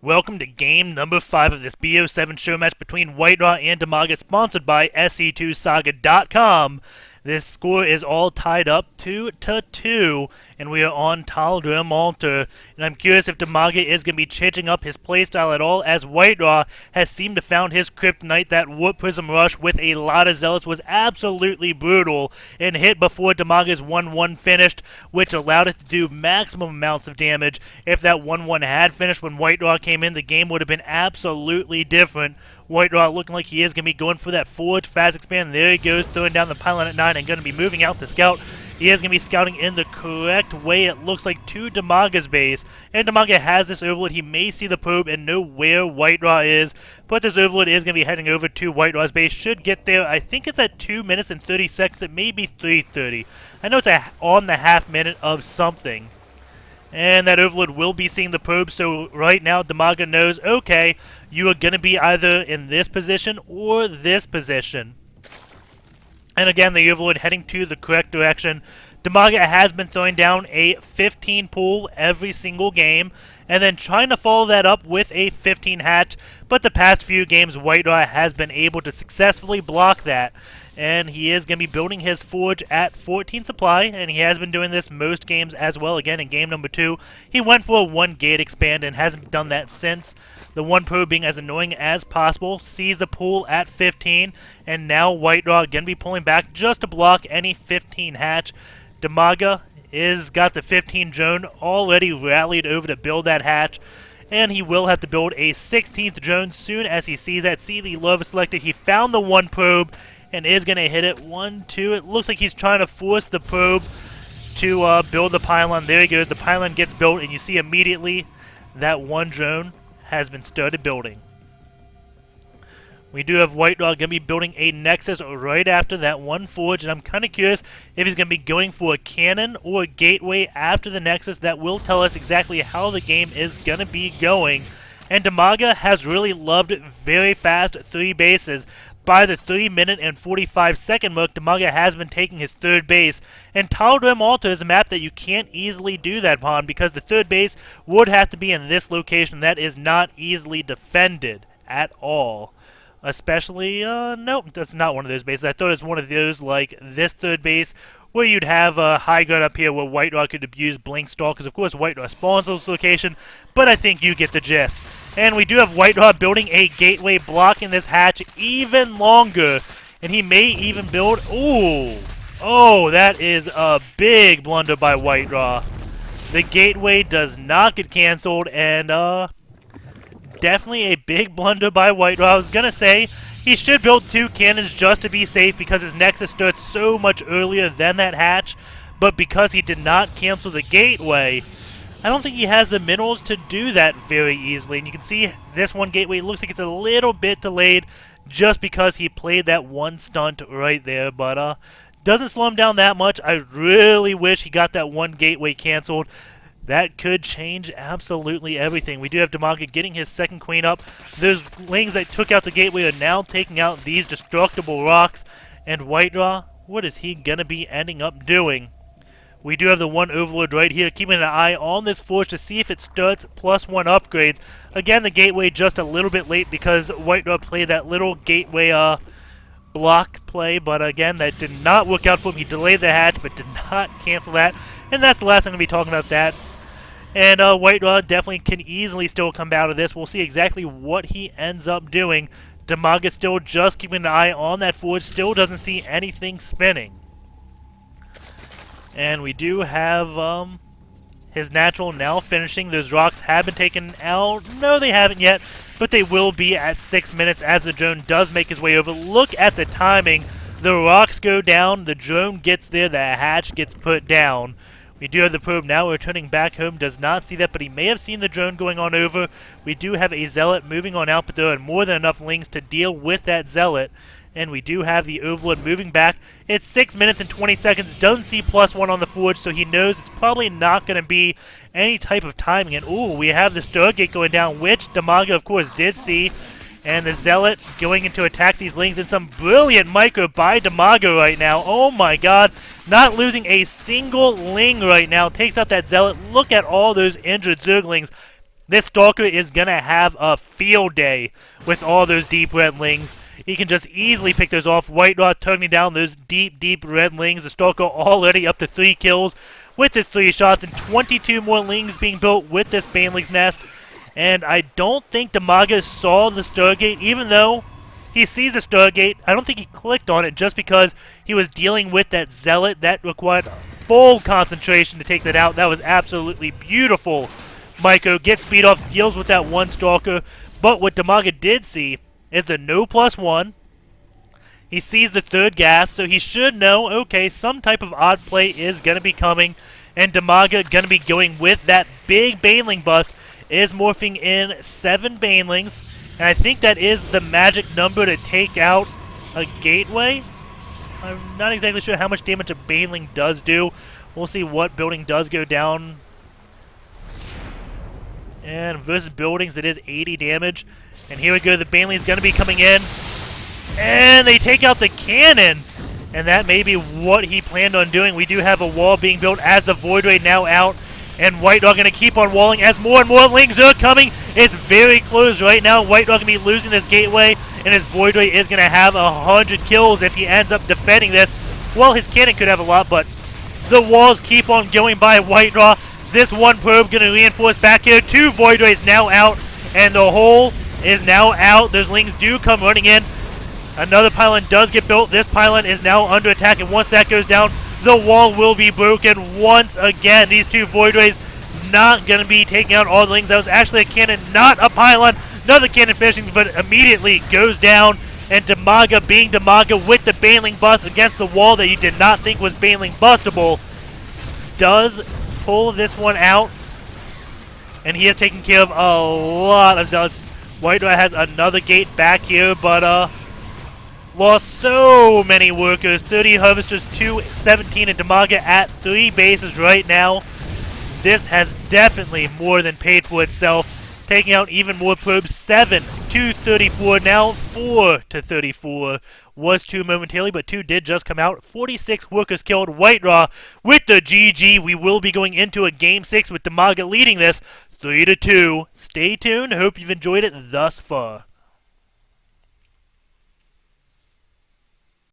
Welcome to game number 5 of this BO7 show match between WhiteRa and Dimaga, sponsored by SC2Saga.com. This score is all tied up 2-2, and we are on Tal'Darim altar. And I'm curious if Dimaga is going to be changing up his playstyle at all, as WhiteRa has seemed to found his kryptonite. That Warp Prism rush with a lot of zealots was absolutely brutal and hit before Dimaga's 1-1 finished, which allowed it to do maximum amounts of damage. If that 1-1 had finished when WhiteRa came in, the game would have been absolutely different. WhiteRa looking like he is going to be going for that forward fast expand. There he goes, throwing down the pylon at 9 and going to be moving out to scout. He is going to be scouting in the correct way, it looks like, to Dimaga's base. And Dimaga has this overload. He may see the probe and know where WhiteRa is, but this overload is going to be heading over to WhiteRa's base. Should get there, I think it's at 2 minutes and 30 seconds. It may be 3:30. I know it's on the half minute of something. And that overload will be seeing the probe, so right now Dimaga knows, okay, you are going to be either in this position or this position. And again, the overload heading to the correct direction. Dimaga has been throwing down a 15 pool every single game, and then trying to follow that up with a 15 hatch, but the past few games WhiteRa has been able to successfully block that. And he is going to be building his forge at 14 supply, and he has been doing this most games as well. Again, in game number 2, he went for a 1 gate expand and hasn't done that since. The 1 probe being as annoying as possible, sees the pool at 15, and now WhiteRa going to be pulling back just to block any 15 hatch. Dimaga is got the 15 drone already rallied over to build that hatch, and he will have to build a 16th drone soon as he sees that. See the love selected. He found the 1 probe and is going to hit it. 1, 2. It looks like he's trying to force the probe to build the pylon. There he goes. The pylon gets built, and you see immediately that 1 drone has been started building. We do have WhiteRa going to be building a Nexus right after that 1 forge, and I'm kind of curious if he's going to be going for a cannon or a gateway after the Nexus. That will tell us exactly how the game is going to be going. And Dimaga has really loved very fast 3 bases. By the 3 minute and 45 second mark, Dimaga has been taking his 3rd base, and Tal'Darim Altar is a map that you can't easily do that upon because the 3rd base would have to be in this location that is not easily defended at all. Especially, nope, that's not one of those bases. I thought it was one of those like this 3rd base where you'd have a high ground up here where WhiteRa could abuse Blink Stall, because of course WhiteRa spawns on this location, but I think you get the gist. And we do have WhiteRa building a gateway, blocking this hatch even longer. And he may even build... Ooh! Oh, that is a big blunder by WhiteRa. The gateway does not get cancelled, and definitely a big blunder by WhiteRa. I was going to say he should build 2 cannons just to be safe because his Nexus starts so much earlier than that hatch. But because he did not cancel the gateway, I don't think he has the minerals to do that very easily. And you can see this 1 gateway looks like it's a little bit delayed just because he played that 1 stunt right there. But doesn't slow him down that much. I really wish he got that 1 gateway canceled. That could change absolutely everything. We do have Dimaga getting his 2nd queen up. Those lings that took out the gateway are now taking out these destructible rocks. And WhiteRa, what is he going to be ending up doing? We do have the 1 overload right here, keeping an eye on this forge to see if it starts +1 upgrades. Again, the gateway just a little bit late because WhiteRa played that little gateway block play, but again, that did not work out for him. He delayed the hatch, but did not cancel that. And that's the last I'm going to be talking about that. And WhiteRa definitely can easily still come out of this. We'll see exactly what he ends up doing. Dimaga still just keeping an eye on that forge, still doesn't see anything spinning. And we do have his natural now finishing. Those rocks have been taken out. No, they haven't yet, but they will be at 6 minutes as the drone does make his way over. Look at the timing. The rocks go down, the drone gets there, the hatch gets put down. We do have the probe now returning back home. Does not see that, but he may have seen the drone going on over. We do have a zealot moving on out, but there are more than enough lings to deal with that zealot. And we do have the overload moving back. It's 6 minutes and 20 seconds. Doesn't see +1 on the forge, so he knows it's probably not going to be any type of timing. And ooh, we have the Stargate going down, which Dimaga, of course, did see. And the Zealot going in to attack these lings, and some brilliant micro by Dimaga right now. Oh my god, not losing a single ling right now. Takes out that Zealot. Look at all those injured Zerglings. This Stalker is going to have a field day with all those deep red lings. He can just easily pick those off. WhiteRa turning down those deep red lings. The Stalker already up to 3 kills with his 3 shots, and 22 more lings being built with this Baneling's Nest. And I don't think Dimaga saw the Stargate, even though he sees the Stargate. I don't think he clicked on it just because he was dealing with that Zealot. That required full concentration to take that out. That was absolutely beautiful. Maiko gets speed off, deals with that one Stalker. But what Dimaga did see is the no +1. He sees the 3rd gas, so he should know, okay, some type of odd play is going to be coming. And Dimaga going to be going with that big Baneling bust. Is morphing in 7 Banelings. And I think that is the magic number to take out a Gateway. I'm not exactly sure how much damage a Baneling does do. We'll see what building does go down. And versus buildings, it is 80 damage. And here we go, the Baneling is going to be coming in. And they take out the cannon. And that may be what he planned on doing. We do have a wall being built as the Void Ray now out. And WhiteRa going to keep on walling as more and more lings are coming. It's very close right now. WhiteRa going to be losing this Gateway. And his Void Ray is going to have 100 kills if he ends up defending this. Well, his cannon could have a lot, but the walls keep on going by WhiteRa. This one probe going to reinforce back here. 2 Void Rays now out. And the hole is now out. Those lings do come running in. Another pylon does get built. This pylon is now under attack. And once that goes down, the wall will be broken once again. These 2 Void Rays not going to be taking out all the lings. That was actually a cannon, not a pylon. Another cannon finishing, but immediately goes down. And Dimaga, being Dimaga with the Baneling bust against the wall that you did not think was Baneling bustable, does pull this one out. And he has taken care of a lot of Zealots. WhiteRa has another gate back here, but lost so many workers. 30 Harvesters, 217, and Dimaga at 3 bases right now. This has definitely more than paid for itself. Taking out even more probes. 7 to 34, now 4 to 34. Was 2 momentarily, but 2 did just come out. 46 workers killed. WhiteRa with the GG. We will be going into a Game 6 with Dimaga leading this 3-2. Stay tuned. Hope you've enjoyed it thus far.